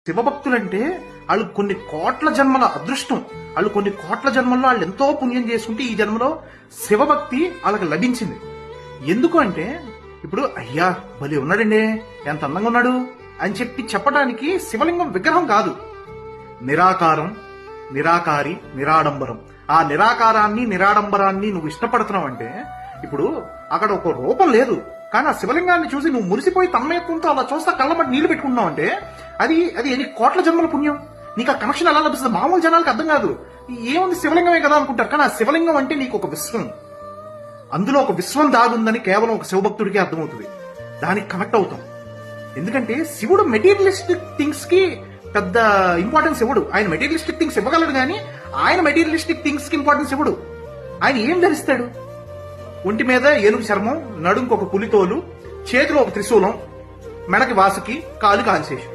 శివభక్తులంటే వాళ్ళు కొన్ని కోట్ల జన్మల అదృష్టం. వాళ్ళు కొన్ని కోట్ల జన్మల్లో వాళ్ళు ఎంతో పుణ్యం చేసుకుంటే ఈ జన్మలో శివభక్తి వాళ్ళకి లభించింది. ఎందుకు అంటే ఇప్పుడు అయ్యా బలి ఉన్నాడండి, ఎంత అందంగా ఉన్నాడు అని చెప్పడానికి శివలింగం విగ్రహం కాదు, నిరాకారం, నిరాకారి, నిరాడంబరం. ఆ నిరాకారాన్ని నిరాడంబరాన్ని నువ్వు ఇష్టపడుతున్నావు అంటే ఇప్పుడు అక్కడ ఒక రూపం లేదు, కానీ ఆ శివలింగాన్ని చూసి నువ్వు మురిసిపోయి తన్మయత్వంతో అలా చూస్తా కళ్ళబట్టి నీళ్లు పెట్టుకుంటున్నావు అంటే అది అది ఎన్ని కోట్ల జన్మల పుణ్యం. నీకు ఆ కనెక్షన్ ఎలా లభిస్తుంది? మామూలు జనాలకు అర్థం కాదు. ఏముంది శివలింగమే కదా అనుకుంటారు, కానీ ఆ శివలింగం అంటే నీకు ఒక విశ్వం, అందులో ఒక విశ్వం దాగుందని కేవలం ఒక శివభక్తుడికి అర్థమవుతుంది. దానికి కనెక్ట్ అవుతాం. ఎందుకంటే శివుడు మెటీరియలిస్టిక్ థింగ్స్ కి పెద్ద ఇంపార్టెన్స్ ఇవ్వడు. ఆయన మెటీరియలిస్టిక్ థింగ్స్ ఇవ్వగలడు, కానీ ఆయన మెటీరియలిస్టిక్ థింగ్స్ కి ఇంపార్టెన్స్ ఇవ్వడు. ఆయన ఏం ధరిస్తాడు? ఒంటి మీద ఏనుగు చర్మం, నడుంకు ఒక పులితోలు, చేతిలో ఒక త్రిశూలం, మెడకి వాసుకి, కాలుకి ఆదిశేషం.